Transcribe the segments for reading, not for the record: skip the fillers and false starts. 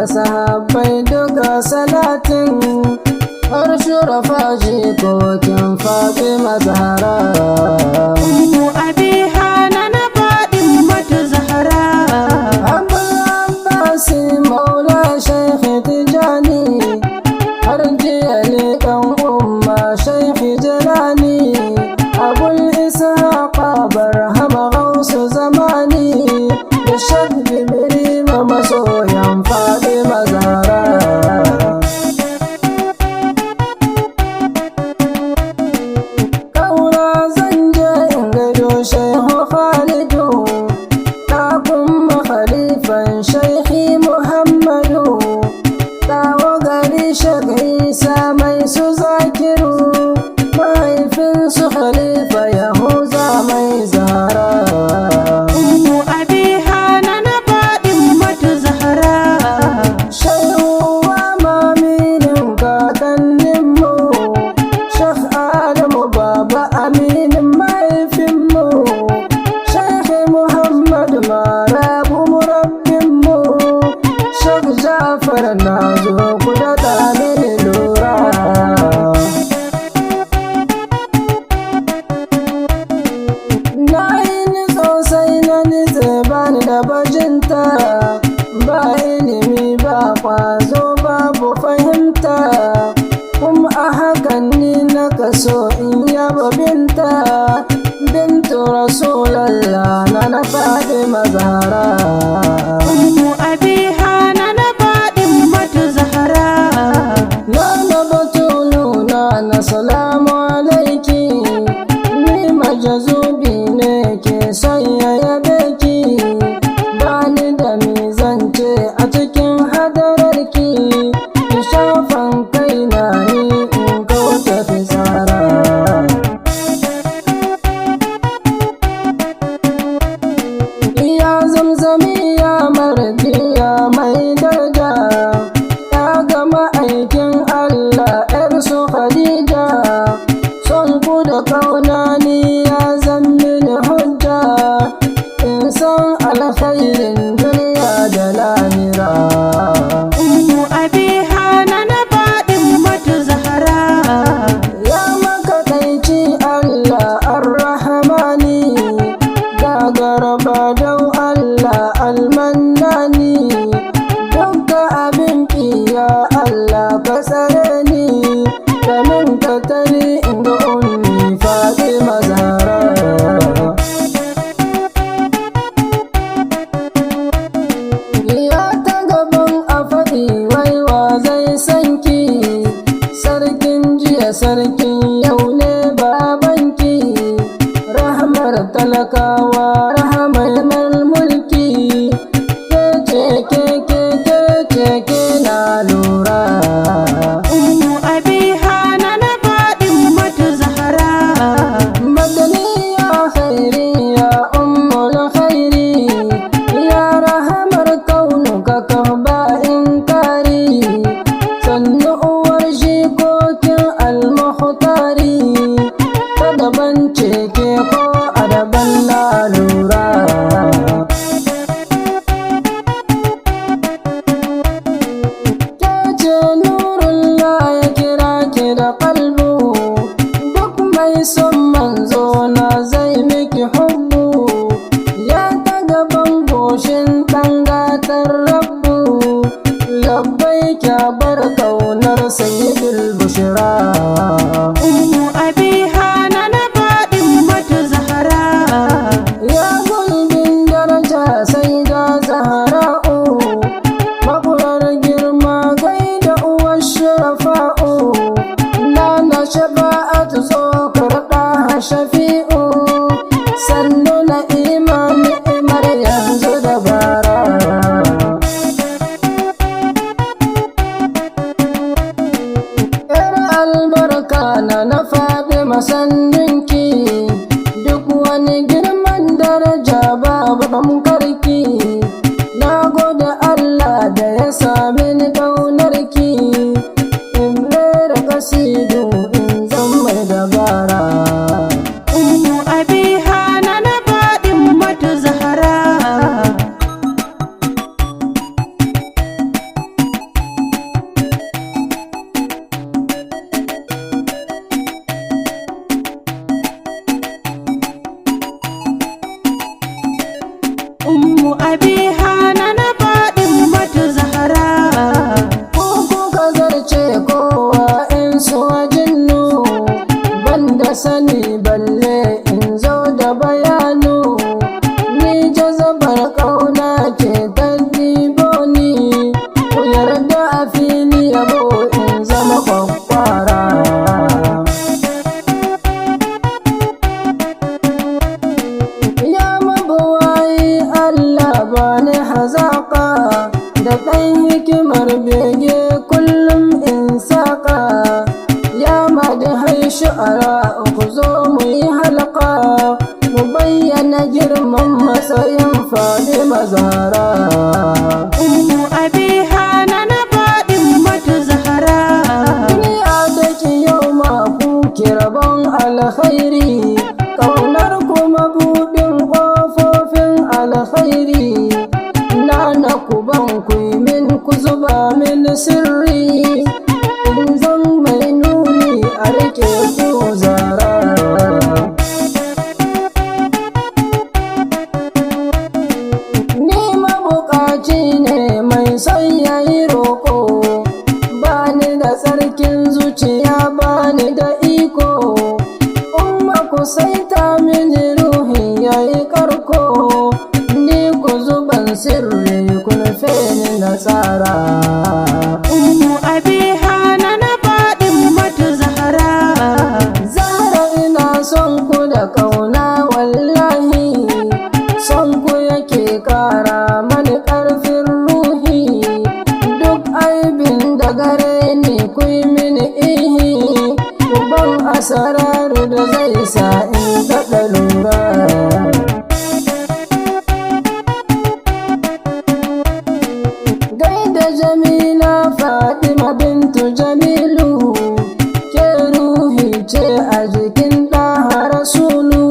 da sahabbai duka salatin har shurafa jikokin Fatima Zahra. Ummu Abiha na Fatimatu Zahra. Abul Abbas Maula Shaykh Tijani har jiyali ɗan umma Shaykh Jalani. Abul Ishaq Barhama Gausu Zamani da Shaykh Jibril masoyan Fatima Zahra. Kaura zan je in gado Shehu Khalidu ɗakun khalifan Shaikhi Muhammadu. Kawo gari Shaikh Isa mai su Zakiru mahaifinsu Khalifa Yahuza mai Zahra. Ummu Abiha na Fatimatu Zahra. Shehu wa maminin kakanninmu Sheikh Adamu Baba Aminin mahaifinmu Sheikh Muhammad Marabu murabbinmu Sheikh Jafar na zo ku da ɗanin lura. Na yi ni sosai na nitse bani da bajinta, ba ilimi ba kwazo babu fahimta, kuma a hakan ni na kaso in yaba binta bintu Rasulallah na Fatima Zahra. Ummu Abiha na Fatimatu Zahra. Nana Batulu na salamu alaiki, ni majazubi ne ke sanya yabe ki, bani da mizance a cikin hadararki, ki shafan kaina ni in kauce fitsara. Ya zamzami ya mardiya mai daraja, ya gama aikin Allah ‘yar su Khadija, son ku da kauna ni ya zammi ni hujja, in san alkhairin duniya da lahira. Ummu Abiha na Fatimatu Zahra. Ya makaɗaici Allah ar-Rahmani, gagaraba don Allah al-Mannani, dukka abin ya Allah ka tsare ni, kamin ka tare inda ummi Fatima Zahra. Ya ta gaban a faɗi waiwa zai sanki, sarkin jiya sarkin yau ne babanki, rahmar talakawa rahmar mulki, ke na lura. Ummu Abiha na Fatimatu Zahra. Madaniya khairiya ummul khairi, ya rahamar kaunuka ka ba inkari, sannu uwar jikokin al-Mukhtari, ta daban ce ke ko a daban na lura. Kece nurullah ya kira ki da kalbu, duk mai son manzo na zai miki hubbu, ya ta gaban goshin tangatar rabbu, labbai kya bar kaunar sayyidul bushra. Ummu Abiha na Fatimatu Zahra. Ya gulbin daraja sai da Zahra'u, makurar girma gaida uwar shurafa'u, nana shafa'atu tsokar ɗaha shafi'u, sannu na ni'imar yanzu da bara. Yar albarka dan hikimar bege kullum in saka ya madahai shu'ara ku zo mu yi halka mu bayyana girman matsayin Fatima Zahra. Ummu Abiha na faɗin mata Zahra. Duniya da ki yau ma ku rabon alkhairi, kaunar kuma buɗin ƙofofin alkhairi. Na ku ban ku min ku zuba min sirri, in zan mai nuni a rike ku Zahra. Ni mabukaci ne mai son yayi roƙo, bani da tsarkin zuciya bani da iko. Umma ku saita mini ruhi yayi karko, ni ku zuban sirri kun fe ni na tsara. Ummu Abiha na faɗin mata Zahra. Zahra ina son ku da kauna wallahi, son ku yake kara mani ƙarfin ruhi. Duk aibin da gare ni ku yi mini ihi, ku ban asarar da zai sa in daɗa lura. Gaida Jamila Fatima bintu Jamilu, ke ruhi ce a jikin ɗaha Rasulu,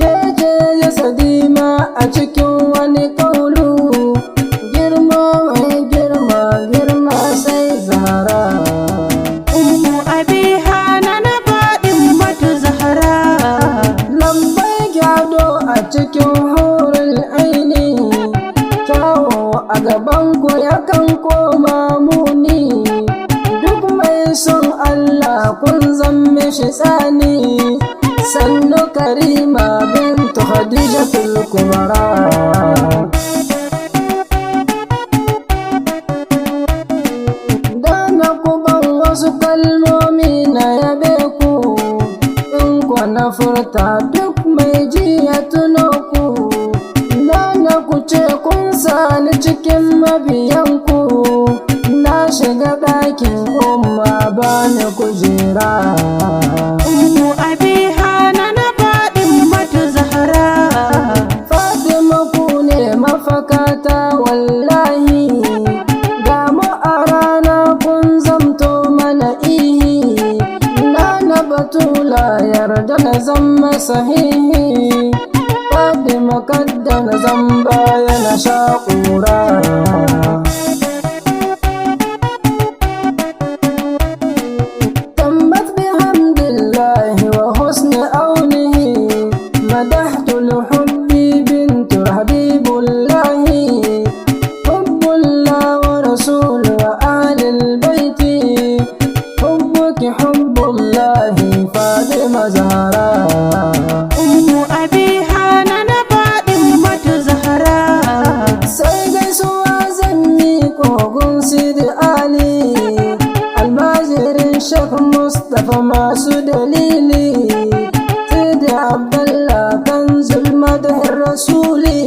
ke ce jasadima a cikin wani kaulu. Girma mai girma girma sai Zahra. Ummu Abiha na faɗin mata Zahra. Lambai gyado a cikin hurul aini, kyawo a gabanku yakan koma muni. Duk mai son Allah kun zamme shi tsani, sannu Karima bintu Khadijatul Kubra. Dana ku ban wasu kalmomi na yabe ku, in kwa na furta duk mai ji ya tuno ku. Nana ku ce kun sani cikin mabiyanku, na shiga ɗakin umma bani kujera. Ummu Abiha na faɗin mata Zahra. Fatima ku ne mafakata wallahi, ga mu a rana kun zamto mana ihi. Nana Batula yarda na zama sahihi, Fatima kadda na zamba yana shaƙura. تمت بحمد الله وحسن عونه، مدحت لحبي بنت حبيب الله. حب الله ورسول وآل البيت، حبك حب الله فاطمة زهرا. Ummu Abiha na faɗin mata Zahra. Sai gaisuwa zan yi kogon Sidi Ali, almajirin Sheikh Mustapha masu dalili. Sidi Abdallah kanzul madahin rasuli,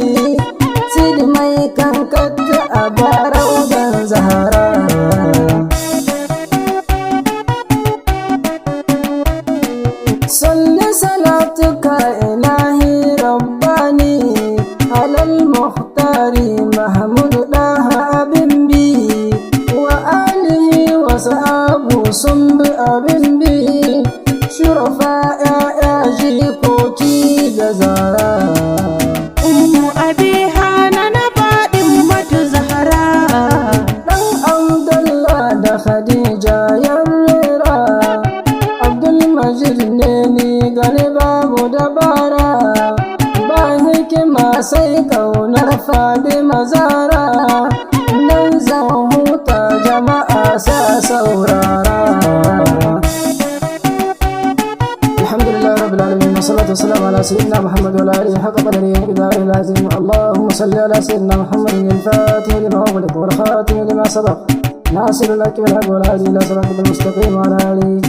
Sidi mai kankata a barau dan Zahra. صل صلاتك إلهي رباني على المختار محمود داه أبن بي، وآله وصحابه صنب أبن بي، شرفاء يا جيكوكي جزارا. Ummu Abiha na faɗin mata Zahra. Dan Abdullah da Khadija yarrera, Abdul Majid ne ni gani babu dabara, ba hikima sai kaunar Fatima Zahra. Nan zan huta jama'a sa saurara. Alhamdulillah rabbil alamin, wassalatu wassalamu ala sayyidina Muhammad wa ala alihi haqqa qadrihi wa miqdarihi al-azim. Allahumma salli ala sayyidina Muhammadin al-fatih lima ughliq wal khatim lima sabaq, ناصر الحق بالحق والهادي الى صراطك المستقيم وعلى اله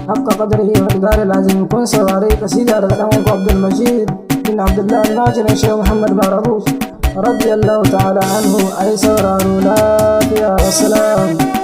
حق قدره ومقداره العظيم. كن سواري قصيدة رقمك عبد المجيد بن عبد الله الناجر الشيخ محمد باربوس. radiyallahu ta'ala anhu ai sauraro lafiya. Wassalam.